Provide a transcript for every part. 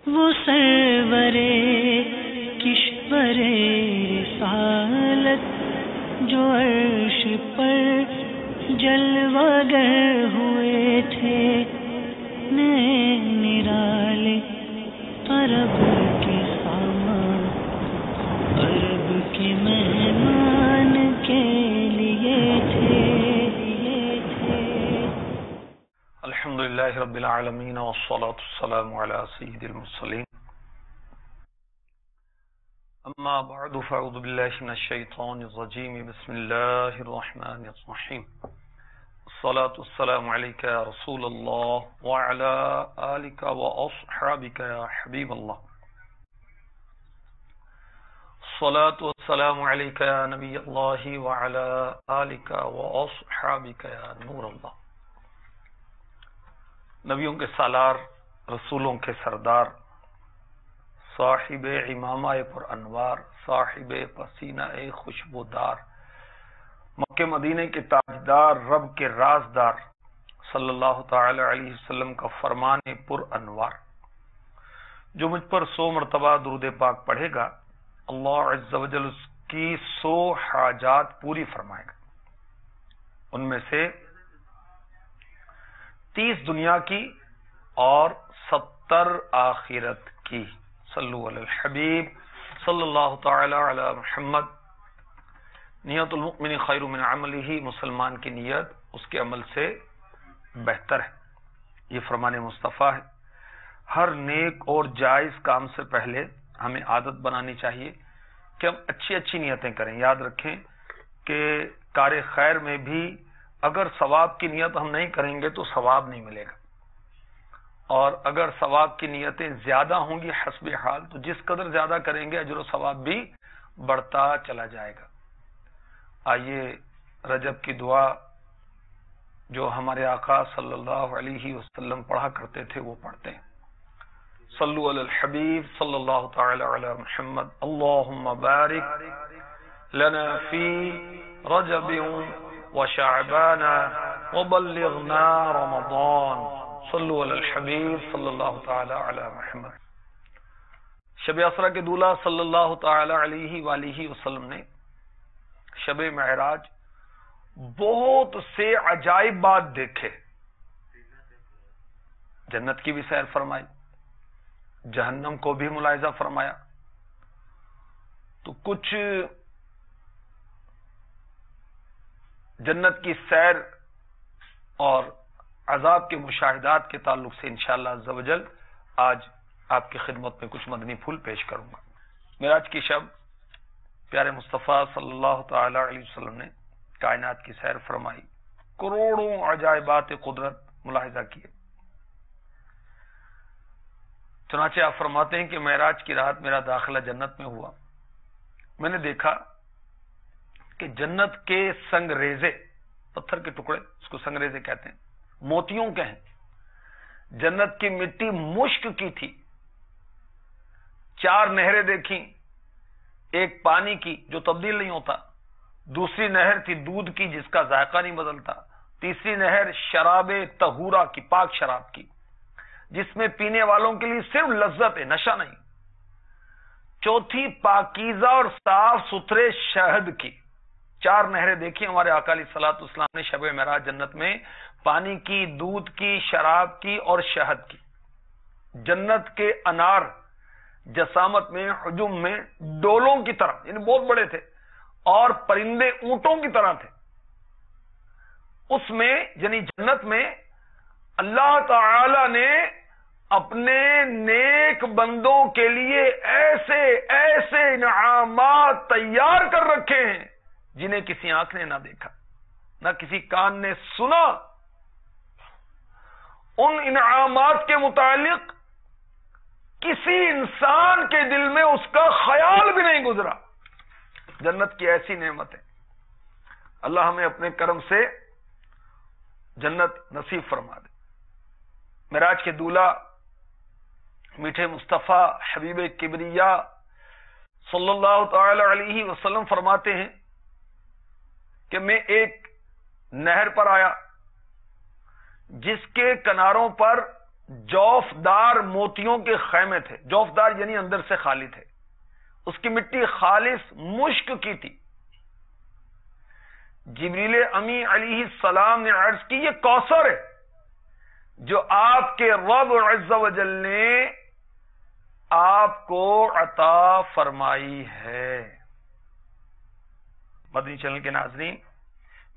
وہ سرورے کشورے رسالت جو عرش پر جلوہ گر ہوئے تھے، نئے نرالے عرب کے سامان، عرب کے مہمان کے لیے تھے۔ الحمدللہ رب العالمین والصلاة والسلام علی سید المرسلین، اما بعد فاعوذ باللہ من الشیطان الرجیم، بسم اللہ الرحمن الرحیم، الصلاة والسلام علیک یا رسول اللہ وعلی آلک واصحابک یا حبیب اللہ، الصلاة والسلام علیک یا نبی اللہ وعلی آلک واصحابک یا نور اللہ۔ نبیوں کے سالار، رسولوں کے سردار، صاحب امامہ پر انوار، صاحب پسینہ خوشبودار، مکہ مدینہ کے تاجدار، رب کے رازدار، صلی اللہ تعالی علیہ وسلم کا فرمان پر انوار، جو مجھ پر 100 مرتبہ درود پاک پڑھے گا، اللہ عز و جل اس کی 100 حاجات پوری فرمائے گا، ان میں سے 30 دنیا کی اور 70 آخرت کی۔ صلو علی الحبیب صلی اللہ تعالی علی محمد۔ نیت المؤمن خیر من عملہ، مسلمان کی نیت اس کے عمل سے بہتر ہے، یہ فرمان مصطفیٰ ہے۔ ہر نیک اور جائز کام سے پہلے ہمیں عادت بنانی چاہیے کہ ہم اچھی اچھی نیتیں کریں۔ یاد رکھیں کہ کار خیر میں بھی اگر ثواب کی نیت ہم نہیں کریں گے تو ثواب نہیں ملے گا، اور اگر ثواب کی نیتیں زیادہ ہوں گی حسب حال تو جس قدر زیادہ کریں گے اجر و ثواب بھی بڑھتا چلا جائے گا۔ آئیے رجب کی دعا جو ہمارے آقا صلی اللہ علیہ وسلم پڑھا کرتے تھے وہ پڑھتے ہیں۔ صلو علی الحبیب صلی اللہ تعالی علی محمد۔ اللہم بارک لنا فی رجب وشعبان وبلغنا رمضان، صلو علی الحبیب صلی اللہ تعالی علی محمد۔ شب اسرا کے دولہ صلی اللہ تعالی علیہ وآلہ وسلم نے شب معراج بہت سے عجائبات دیکھے، جنت کی بھی سیر فرمائی، جہنم کو بھی ملاحظہ فرمایا، تو کچھ جنت کی سیر اور عذاب کے مشاہدات کے تعلق سے انشاءاللہ عز و جل آج آپ کی خدمت میں کچھ مدنی پھول پیش کروں گا۔ معراج کی شب پیارے مصطفیٰ صلی اللہ تعالی علیہ وسلم نے کائنات کی سیر فرمائی، کروڑوں عجائبات قدرت ملاحظہ کیے۔ چنانچہ آپ فرماتے ہیں کہ معراج کی رات میرا داخلہ جنت میں ہوا، میں نے دیکھا کہ جنت کے سنگریزے، پتھر کے ٹکڑے، اس کو سنگریزے کہتے ہیں، موتیوں کے ہیں، جنت کی مٹی مشک کی تھی۔ 4 نہریں دیکھیں، ایک پانی کی جو تبدیل نہیں ہوتا، دوسری نہر تھی دودھ کی جس کا ذائقہ نہیں بدلتا، تیسری نہر شراب طہورہ کی، پاک شراب کی، جس میں پینے والوں کے لیے صرف لذت ہے، نشہ نہیں، چوتھی پاکیزہ اور صاف ستھرے شہد کی۔ 4 نہریں دیکھی ہمارے آقا علیہ الصلوۃ والسلام نے شب معراج جنت میں، پانی کی، دودھ کی، شراب کی اور شہد کی۔ جنت کے انار جسامت میں، حجم میں ڈولوں کی طرح، یعنی بہت بڑے تھے، اور پرندے اونٹوں کی طرح تھے۔ اس میں یعنی جنت میں اللہ تعالی نے اپنے نیک بندوں کے لیے ایسے ایسے انعامات تیار کر رکھے ہیں جنہیں کسی آنکھ نے نہ دیکھا، نہ کسی کان نے سنا۔ ان انعامات کے متعلق کسی انسان کے دل میں اس کا خیال بھی نہیں گزرا۔ جنت کی ایسی نعمت ہے، اللہ ہمیں اپنے کرم سے جنت نصیب فرما دے۔ معراج کے دولہ میٹھے مصطفیٰ حبیب کبریا صلی اللہ تعالی علیہ وسلم فرماتے ہیں کہ میں ایک نہر پر آیا جس کے کناروں پر جوفدار موتیوں کے خیمے تھے. جوفدار یعنی اندر سے خالی تھے. اس کی مٹی خالص مشک کی تھی. جبریل امی علیہ السلام نے عرض کی یہ کوثر ہے جو آپ کے رب عز و جل نے آپ کو عطا فرمائی ہے. مدنی چینل کے ناظرین،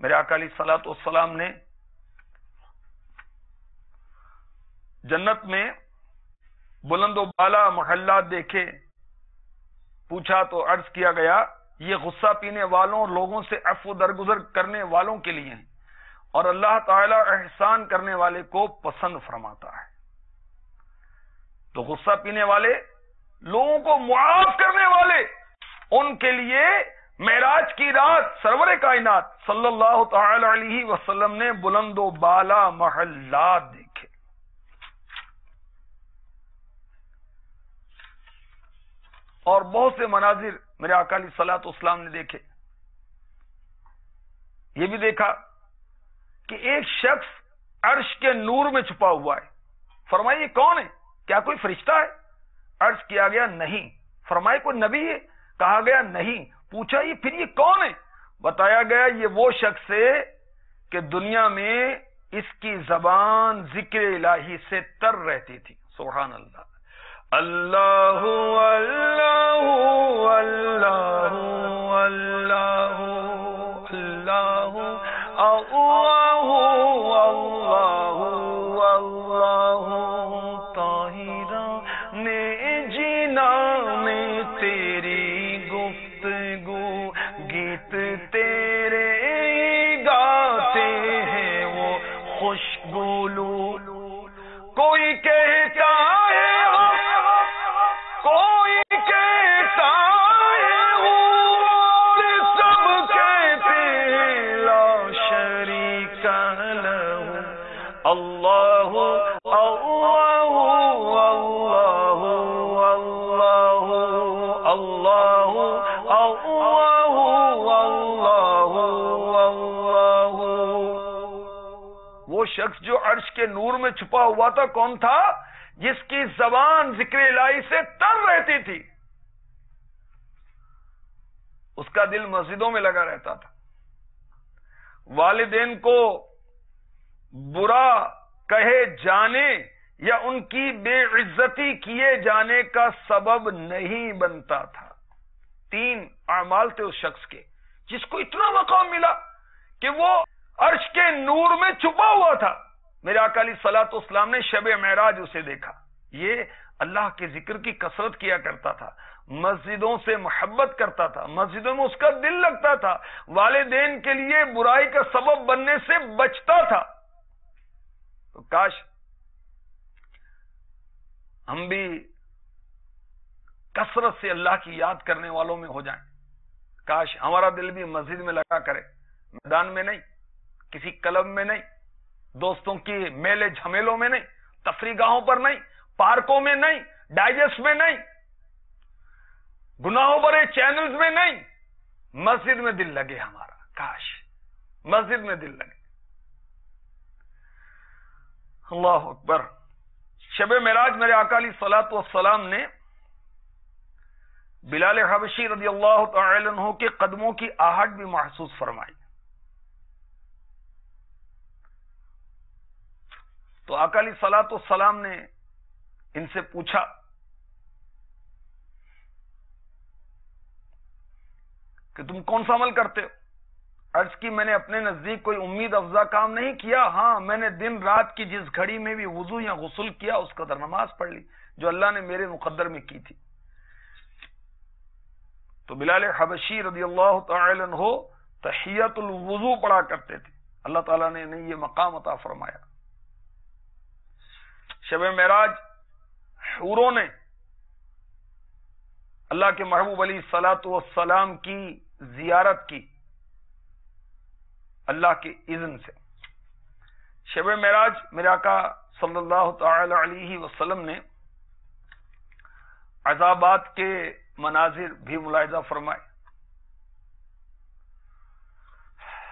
میرے آقا علیہ الصلوۃ والسلام نے جنت میں بلند و بالا محلات دیکھے. پوچھا تو عرض کیا گیا یہ غصہ پینے والوں اور لوگوں سے عفو درگزر کرنے والوں کے لیے ہیں، اور اللہ تعالی احسان کرنے والے کو پسند فرماتا ہے. تو غصہ پینے والے، لوگوں کو معاف کرنے والے، ان کے لیے معراج کی رات سرور کائنات صلی اللہ تعالی علیہ وسلم نے بلند و بالا محلات دیکھے. اور بہت سے مناظر میرے آقا علیہ الصلوۃ والسلام نے دیکھے. یہ بھی دیکھا کہ ایک شخص عرش کے نور میں چھپا ہوا ہے. فرمائیے کون ہے؟ کیا کوئی فرشتہ ہے؟ عرض کیا گیا نہیں. فرمائے کوئی نبی ہے؟ کہا گیا نہیں. پوچھا یہ پھر یہ کون ہے؟ بتایا گیا یہ وہ شخص ہے کہ دنیا میں اس کی زبان ذکر الہی سے تر رہتی تھی. سبحان اللہ. اللہ اللہ اللہ اللہ اللہ اللہ اللہ طاہرہ نے جینا میں تیری گفتگو، گیت تیرے گاتے ہیں وہ خوشگولو. کوئی کہتا ہے کوئی کہتا ہے اور سب کہتے ہیں لا شریک لہ. اللہ اللہ اللہ اللہ اللہ اللہ اللہ. وہ شخص جو عرش کے نور میں چھپا ہوا تھا کون تھا؟ جس کی زبان ذکر الہی سے تر رہتی تھی. اس کا دل مسجدوں میں لگا رہتا تھا. والدین کو برا کہے جانے یا ان کی بے عزتی کیے جانے کا سبب نہیں بنتا تھا. 3 اعمال تھے اس شخص کے جس کو اتنا مقام ملا کہ وہ عرش کے نور میں چھپا ہوا تھا. میرے آقا علیہ الصلوۃ والسلام نے شب معراج اسے دیکھا. یہ اللہ کے ذکر کی کثرت کیا کرتا تھا، مسجدوں سے محبت کرتا تھا، مسجدوں میں اس کا دل لگتا تھا، والدین کے لیے برائی کا سبب بننے سے بچتا تھا. تو کاش ہم بھی کثرت سے اللہ کی یاد کرنے والوں میں ہو جائیں. کاش ہمارا دل بھی مسجد میں لگا کرے، میدان میں نہیں، کسی کلب میں نہیں، دوستوں کی میلے جھمیلوں میں نہیں، تفریح گاہوں پر نہیں، پارکوں میں نہیں، ڈائجسٹ میں نہیں، گناہوں بھرے چینلز میں نہیں. مسجد میں دل لگے ہمارا. کاش مسجد میں دل لگے. اللہ اکبر. شب معراج میرے آقا علیہ الصلوۃ والسلام نے بلال حبشی رضی اللہ تعالی عنہ کے قدموں کی آہٹ بھی محسوس فرمائی. تو آقا علیہ الصلوۃ والسلام نے ان سے پوچھا کہ تم کون سا عمل کرتے ہو؟ عرض کی میں نے اپنے نزدیک کوئی امید افزا کام نہیں کیا. ہاں میں نے دن رات کی جس گھڑی میں بھی وضو یا غسل کیا اس قدر نماز پڑھ لی جو اللہ نے میرے مقدر میں کی تھی. تو بلال حبشی رضی اللہ تعالی عنہ تحیۃ الوضو پڑھا کرتے تھے. اللہ تعالیٰ نے انہیں یہ مقام عطا فرمایا. شب معراج حوروں نے اللہ کے محبوب علیہ الصلوۃ والسلام کی زیارت کی اللہ کے اذن سے. شب معراج میرے آقا صلی اللہ تعالی علیہ وسلم نے عذابات کے مناظر بھی ملاحظہ فرمائے.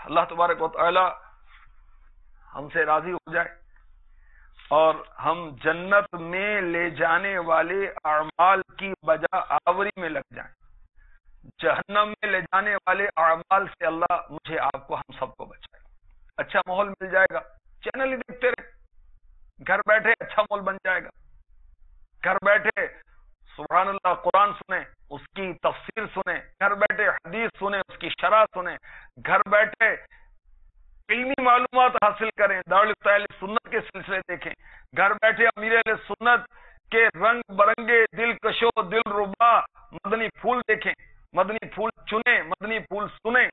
اللہ تبارک و تعالی ہم سے راضی ہو جائے اور ہم جنت میں لے جانے والے اعمال کی بجا آوری میں لگ جائیں، جہنم میں لے جانے والے اعمال سے اللہ مجھے آپ کو ہم سب کو بچائے۔ اچھا ماحول مل جائے گا، چینل ہی دیکھتے رہے، گھر بیٹھے اچھا ماحول بن جائے گا، گھر بیٹھے سبحان اللہ قرآن سنیں، اس کی تفسیر سنیں، گھر بیٹھے حدیث سنیں، اس کی شرح سنیں، گھر بیٹھے علمی معلومات حاصل کریں، دارالفتہ اہل سنت کے سلسلے دیکھیں، گھر بیٹھے امیر اہل سنت کے رنگ برنگے دل کشو دل ربا مدنی پھول دیکھیں، مدنی پھول چنیں، مدنی پھول سنیں،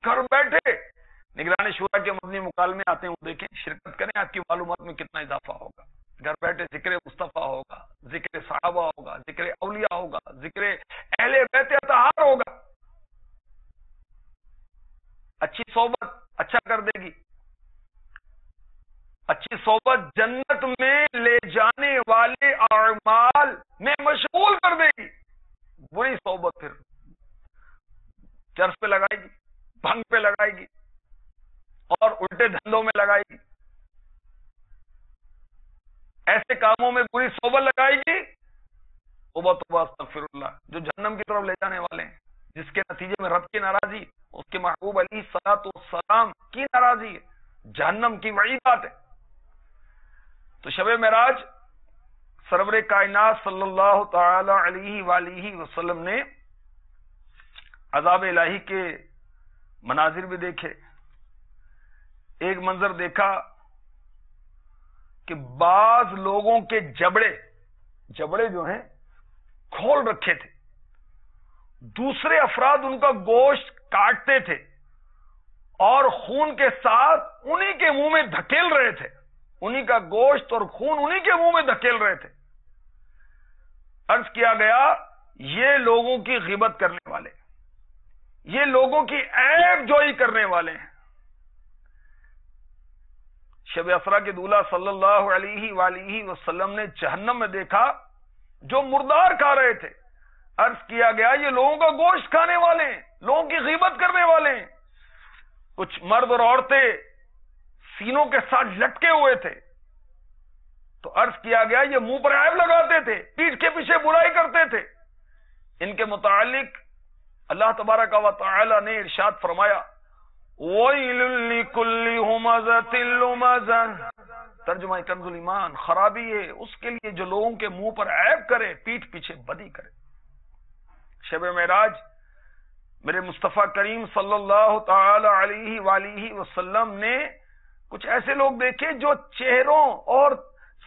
گھر بیٹھے نگران شورا کے مدنی مکالمے آتے ہیں وہ دیکھیں، شرکت کریں، آپ کی معلومات میں کتنا اضافہ ہوگا۔ گھر بیٹھے ذکر مصطفیٰ ہوگا، ذکر صحابہ ہوگا، ذکر اولیاء ہوگا، ذکر اہل بیت اطہار ہوگا۔ اچھی صحبت اچھا کر دے گی، اچھی صحبت جنت میں لے جانے والے اعمال میں مشغول کر دے گی، بری صحبت پھر چرس پہ لگائے گی، بھنگ پہ لگائے گی اور الٹے دھندوں میں لگائے گی، ایسے کاموں میں بری صحبت لگائے گی، توبہ توبہ استغفر اللہ، جو جہنم کی طرف لے جانے والے ہیں، جس کے نتیجے میں رب کی ناراضی، اس کے محبوب علیہ الصلوۃ والسلام کی ناراضی ہے، جہنم کی وعیدات ہے۔ تو شب معراج سرور کائنات صلی اللہ تعالی علیہ وآلہ وسلم نے عذاب الہی کے مناظر بھی دیکھے۔ ایک منظر دیکھا کہ بعض لوگوں کے جبڑے جو ہیں کھول رکھے تھے، دوسرے افراد ان کا گوشت کاٹتے تھے اور خون کے ساتھ انہی کے منہ میں دھکیل رہے تھے، انہی کا گوشت اور خون انہی کے منہ میں دھکیل رہے تھے۔ عرض کیا گیا یہ لوگوں کی غیبت کرنے والے، یہ لوگوں کی عیب جوئی کرنے والے ہیں۔ شب اسرا کے دولہ صلی اللہ علیہ وآلہ وسلم نے جہنم میں دیکھا جو مردار کھا رہے تھے۔ عرض کیا گیا یہ لوگوں کا گوشت کھانے والے ہیں، لوگوں کی غیبت کرنے والے ہیں۔ کچھ مرد اور عورتیں سینوں کے ساتھ لٹکے ہوئے تھے، تو عرض کیا گیا یہ منہ پر عیب لگاتے تھے، پیٹھ کے پیچھے برائی کرتے تھے۔ ان کے متعلق اللہ تبارک و تعالی نے ارشاد فرمایا وَيْلٌ لِكُلِّ هُمَزَةٍ لُمَزَةٍ، ترجمہ کنز الایمان، خرابی ہے اس کے لیے جو لوگوں کے منہ پر عیب کرے، پیٹھ پیچھے بدی کرے۔ شب معراج میرے مصطفیٰ کریم صلی اللہ تعالی علیہ وآلہ وسلم نے کچھ ایسے لوگ دیکھے جو چہروں اور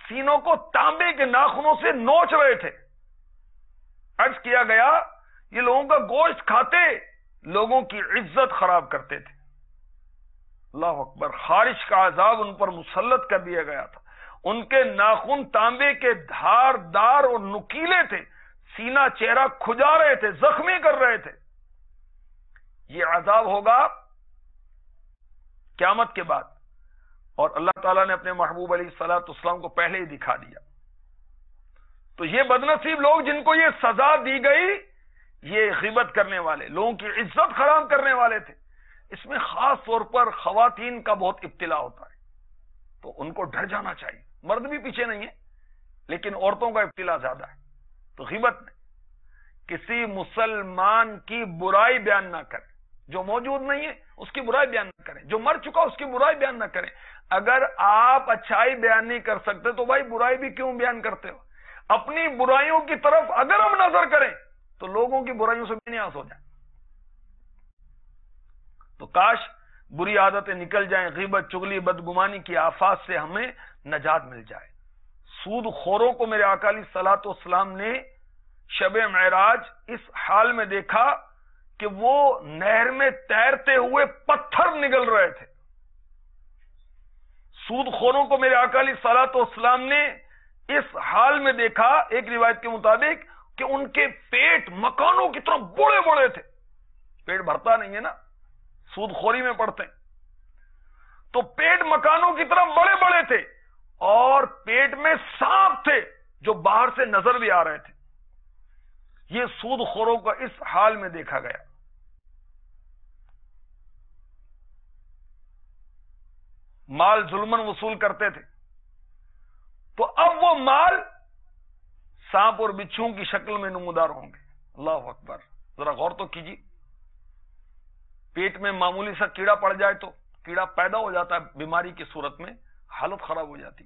سینوں کو تانبے کے ناخنوں سے نوچ رہے تھے۔ عرض کیا گیا یہ لوگوں کا گوشت کھاتے، لوگوں کی عزت خراب کرتے تھے۔ اللہ اکبر، خارش کا عذاب ان پر مسلط کر دیا گیا تھا۔ ان کے ناخن تانبے کے دھار دار اور نکیلے تھے، سینہ چہرہ کھجا رہے تھے، زخمی کر رہے تھے۔ یہ عذاب ہوگا قیامت کے بعد، اور اللہ تعالیٰ نے اپنے محبوب علیہ الصلوۃ والسلام کو پہلے ہی دکھا دیا۔ تو یہ بدنصیب لوگ جن کو یہ سزا دی گئی، یہ غیبت کرنے والے، لوگوں کی عزت خراب کرنے والے تھے۔ اس میں خاص طور پر خواتین کا بہت ابتلا ہوتا ہے، تو ان کو ڈر جانا چاہیے۔ مرد بھی پیچھے نہیں ہے، لیکن عورتوں کا ابتلا زیادہ ہے۔ تو غیبت میں کسی مسلمان کی برائی بیان نہ کریں، جو موجود نہیں ہے اس کی برائی بیان نہ کریں، جو مر چکا اس کی برائی بیان نہ کریں۔ اگر آپ اچھائی بیان نہیں کر سکتے تو بھائی برائی بھی کیوں بیان کرتے ہو؟ اپنی برائیوں کی طرف اگر ہم نظر کریں تو لوگوں کی برائیوں سے بھی نیاز ہو جائیں۔ تو کاش بری عادتیں نکل جائیں، غیبت، چغلی، بدگمانی کی آفات سے ہمیں نجات مل جائے۔ سود خوروں کو میرے آقا علیہ الصلوۃ والسلام نے شب معراج اس حال میں دیکھا کہ وہ نہر میں تیرتے ہوئے پتھر نگل رہے تھے۔ سود خوروں کو میرے آقا علیہ الصلوۃ والسلام نے اس حال میں دیکھا، ایک روایت کے مطابق، کہ ان کے پیٹ مکانوں کی طرح بڑے بڑے تھے۔ پیٹ بھرتا نہیں ہے نا، سود خوری میں پڑتے ہیں، تو پیٹ مکانوں کی طرح بڑے بڑے تھے، اور پیٹ میں سانپ تھے جو باہر سے نظر بھی آ رہے تھے۔ یہ سود خوروں کا اس حال میں دیکھا گیا۔ مال ظلمن وصول کرتے تھے، وہ مال سانپ اور بچھوؤں کی شکل میں نمودار ہوں گے. اللہ اکبر. ذرا غور تو کیجیے. پیٹ میں معمولی سا کیڑا پڑ جائے تو کیڑا پیدا ہو جاتا ہے بیماری کی صورت میں, حالت خراب ہو جاتی.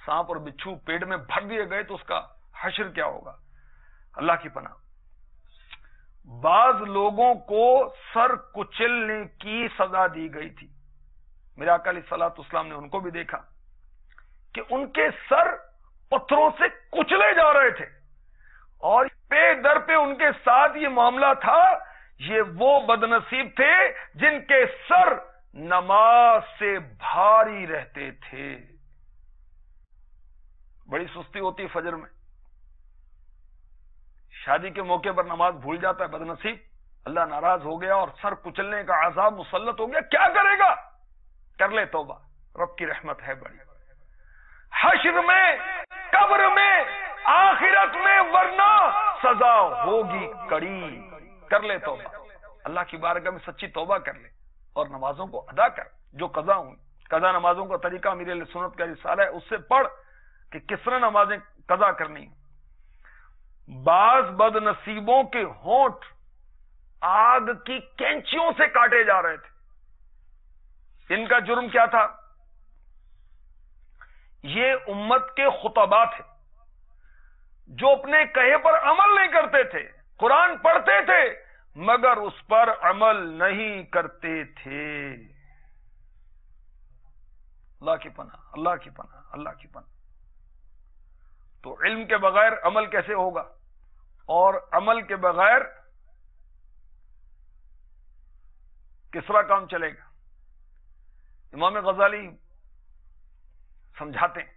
سانپ اور بچھو پیٹ میں بھر دیے گئے تو اس کا حشر کیا ہوگا. اللہ کی پناہ. بعض لوگوں کو سر کچلنے کی سزا دی گئی تھی. میرے آقا علیہ الصلوۃ والسلام نے ان کو بھی دیکھا کہ ان کے سر پتھروں سے کچلے جا رہے تھے, اور پے در پہ ان کے ساتھ یہ معاملہ تھا. یہ وہ بدنصیب تھے جن کے سر نماز سے بھاری رہتے تھے. بڑی سستی ہوتی فجر میں, شادی کے موقع پر نماز بھول جاتا ہے بدنصیب, اللہ ناراض ہو گیا اور سر کچلنے کا عذاب مسلط ہو گیا. کیا کرے گا؟ کر لے توبہ, رب کی رحمت ہے بڑی. حشر میں, قبر میں, آخرت میں, ورنہ سزا ہوگی کڑی. کر لے توبہ, اللہ کی بارگاہ میں سچی توبہ کر لے اور نمازوں کو ادا کر جو قضا ہوں. قضا نمازوں کا طریقہ میرے لیے سنت کا رسالہ ہے, اس سے پڑھ کہ کس طرح نمازیں قضا کرنی. بعض بد نصیبوں کے ہونٹ آگ کی کینچیوں سے کاٹے جا رہے تھے. ان کا جرم کیا تھا؟ یہ امت کے خطباء تھے جو اپنے کہے پر عمل نہیں کرتے تھے. قرآن پڑھتے تھے مگر اس پر عمل نہیں کرتے تھے. اللہ کی پناہ, اللہ کی پناہ, اللہ کی پناہ. تو علم کے بغیر عمل کیسے ہوگا, اور عمل کے بغیر کس طرح کام چلے گا؟ امام غزالی سمجھاتے ہیں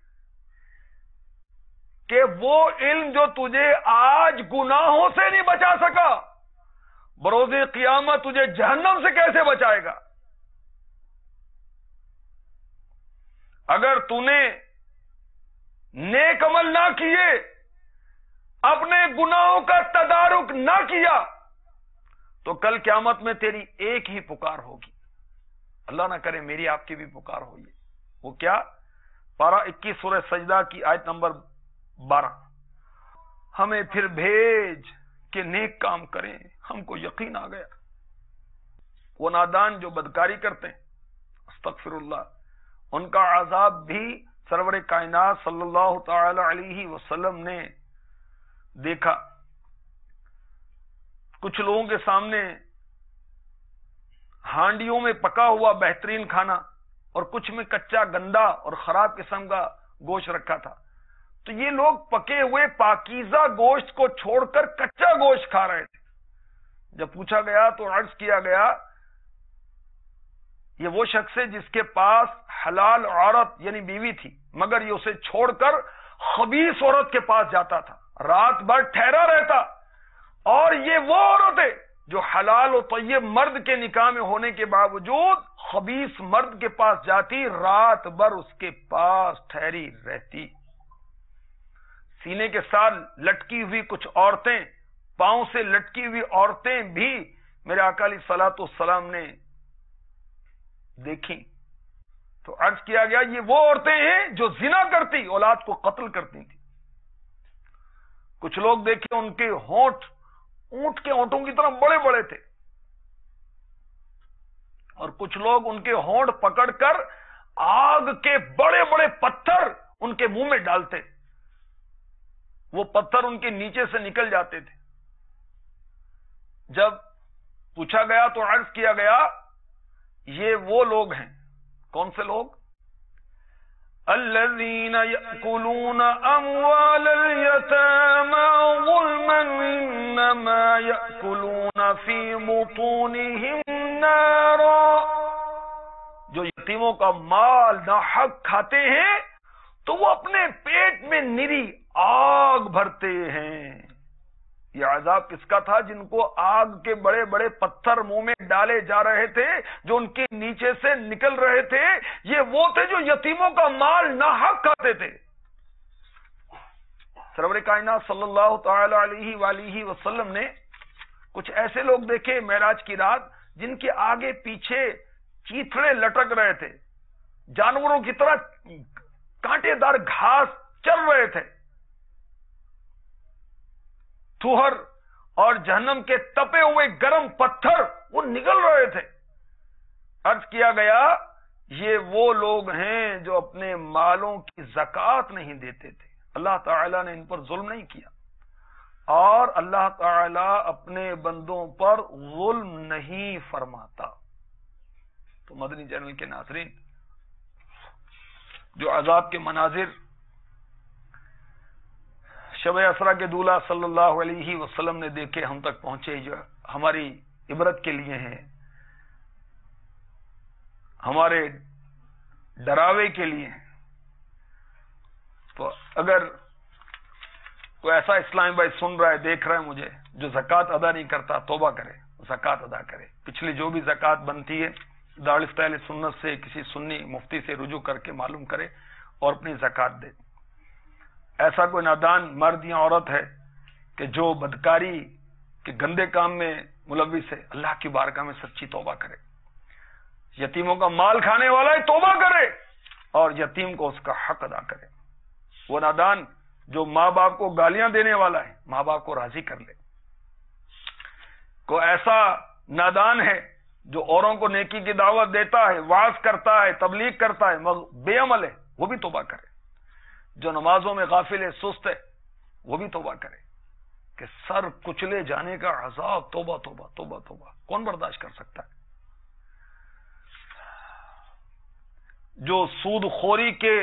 کہ وہ علم جو تجھے آج گناہوں سے نہیں بچا سکا, بروز قیامت تجھے جہنم سے کیسے بچائے گا؟ اگر تو نے نیک عمل نہ کیے, اپنے گناہوں کا تدارک نہ کیا, تو کل قیامت میں تیری ایک ہی پکار ہوگی. اللہ نہ کرے میری آپ کی بھی پکار ہوئی. وہ کیا؟ پارہ 21 سورہ سجدہ کی آیت نمبر 12. ہمیں پھر بھیج کہ نیک کام کریں, ہم کو یقین آ گیا. وہ نادان جو بدکاری کرتے ہیں, استغفر اللہ, ان کا عذاب بھی سرور کائنات صلی اللہ تعالی علیہ وسلم نے دیکھا. کچھ لوگوں کے سامنے ہانڈیوں میں پکا ہوا بہترین کھانا اور کچھ میں کچا گندا اور خراب قسم کا گوشت رکھا تھا. تو یہ لوگ پکے ہوئے پاکیزہ گوشت کو چھوڑ کر کچا گوشت کھا رہے تھے. جب پوچھا گیا تو عرض کیا گیا یہ وہ شخص ہے جس کے پاس حلال عورت یعنی بیوی تھی, مگر یہ اسے چھوڑ کر خبیث عورت کے پاس جاتا تھا, رات بھر ٹھہرا رہتا. اور یہ وہ عورت ہے جو حلال و طیب مرد کے نکاح میں ہونے کے باوجود خبیث مرد کے پاس جاتی, رات بھر اس کے پاس ٹھہری رہتی. سینے کے ساتھ لٹکی ہوئی کچھ عورتیں, پاؤں سے لٹکی ہوئی عورتیں بھی میرے آقا علیہ الصلوۃ والسلام نے دیکھی. تو عرض کیا گیا یہ وہ عورتیں ہیں جو زنا کرتی, اولاد کو قتل کرتی تھی. کچھ لوگ دیکھیں ان کے ہونٹ اونٹ کے ہونٹوں کی طرح بڑے بڑے تھے, اور کچھ لوگ ان کے ہونٹ پکڑ کر آگ کے بڑے بڑے پتھر ان کے منہ میں ڈالتے, وہ پتھر ان کے نیچے سے نکل جاتے تھے. جب پوچھا گیا تو عرض کیا گیا یہ وہ لوگ ہیں. کون سے لوگ؟ الذين يأكلون أموال اليتامى ظلما إنما يأكلون في بطونهم نارا. جو یتیموں کا مال ناحق کھاتے ہیں تو وہ اپنے پیٹ میں نری آگ بھرتے ہیں. یہ عذاب کس کا تھا؟ جن کو آگ کے بڑے بڑے پتھر منہ میں ڈالے جا رہے تھے, جو ان کے نیچے سے نکل رہے تھے. یہ وہ تھے جو یتیموں کا مال ناحق کھاتے تھے. سرور کائنات صلی اللہ تعالی علیہ وآلہ وسلم نے کچھ ایسے لوگ دیکھے معراج کی رات جن کے آگے پیچھے چیتڑے لٹک رہے تھے, جانوروں کی طرح کانٹے دار گھاس چل رہے تھے. توہر اور جہنم کے تپے ہوئے گرم پتھر وہ نگل رہے تھے. عرض کیا گیا یہ وہ لوگ ہیں جو اپنے مالوں کی زکوٰۃ نہیں دیتے تھے. اللہ تعالیٰ نے ان پر ظلم نہیں کیا اور اللہ تعالیٰ اپنے بندوں پر ظلم نہیں فرماتا. تو مدنی چینل کے ناظرین، جو عذاب کے مناظر شب اسرا کے دولہ صلی اللہ علیہ وسلم نے دیکھے، ہم تک پہنچے، جو ہماری عبرت کے لیے ہیں، ہمارے ڈراوے کے لیے ہیں. تو اگر کوئی ایسا اسلام بھائی سن رہا ہے، دیکھ رہا ہے مجھے، جو زکوٰۃ ادا نہیں کرتا، توبہ کرے، زکوٰۃ ادا کرے. پچھلی جو بھی زکوٰۃ بنتی ہے دارالفتہ اہل سنت سے کسی سنی مفتی سے رجوع کر کے معلوم کرے اور اپنی زکوٰۃ دے. ایسا کوئی نادان مرد یا عورت ہے کہ جو بدکاری کے گندے کام میں ملوث ہے، اللہ کی بارگاہ میں سچی توبہ کرے. یتیموں کا مال کھانے والا ہے، توبہ کرے اور یتیم کو اس کا حق ادا کرے. وہ نادان جو ماں باپ کو گالیاں دینے والا ہے، ماں باپ کو راضی کر لے. کوئی ایسا نادان ہے جو اوروں کو نیکی کی دعوت دیتا ہے، وعظ کرتا ہے، تبلیغ کرتا ہے، مگر بے عمل ہے، وہ بھی توبہ کرے. جو نمازوں میں غافل ہے، سست ہے، وہ بھی توبہ کرے. کہ سر کچلے جانے کا عذاب، توبہ توبہ توبہ توبہ، کون برداشت کر سکتا ہے؟ جو سود خوری کے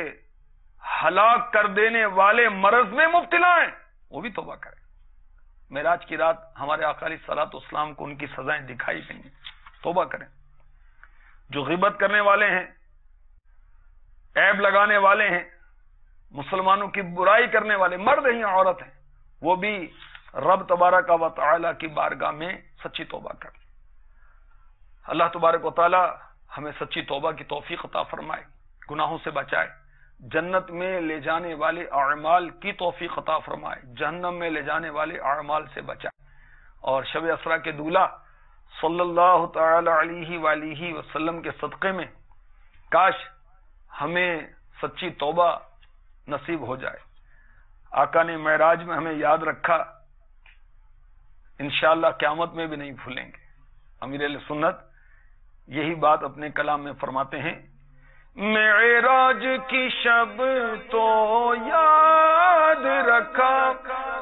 ہلاک کر دینے والے مرض میں مبتلا ہیں، وہ بھی توبہ کرے. معراج کی رات ہمارے آقا علیہ الصلوۃ والسلام کو ان کی سزائیں دکھائی گئیں، توبہ کریں. جو غیبت کرنے والے ہیں، عیب لگانے والے ہیں، مسلمانوں کی برائی کرنے والے، مرد ہیں یا عورت ہیں، وہ بھی رب تبارک و تعالی کی بارگاہ میں سچی توبہ کریں. اللہ تبارک و تعالی ہمیں سچی توبہ کی توفیق عطا فرمائے، گناہوں سے بچائے، جنت میں لے جانے والے اعمال کی توفیق عطا فرمائے، جہنم میں لے جانے والے اعمال سے بچائے. اور شب اسرا کے دولہ صلی اللہ تعالی علیہ وآلہ وسلم کے صدقے میں کاش ہمیں سچی توبہ نصیب ہو جائے. آقا نے معراج میں ہمیں یاد رکھا، انشاءاللہ قیامت میں بھی نہیں بھولیں گے. امیر اہل سنت یہی بات اپنے کلام میں فرماتے ہیں، معراج کی شب تو یاد رکھا،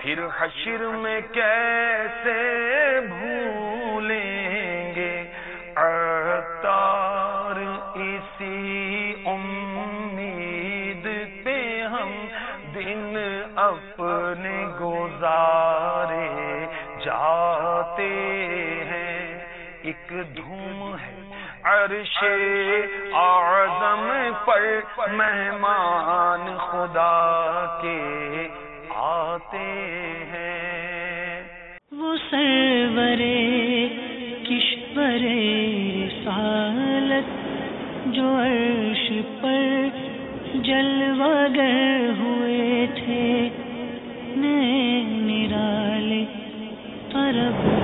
پھر حشر میں کیسے بھولیں گے. عطار اسی امید پہ ہم دن اپنے گزارے جاتے ہیں. ایک دھوم ہے عرش اعظم پر، مہمان خدا کے آتے ہیں. وہ سرورے کشورے رسالت جو عرش پر جلوہ گر ہوئے تھے، نئے نرالے طرب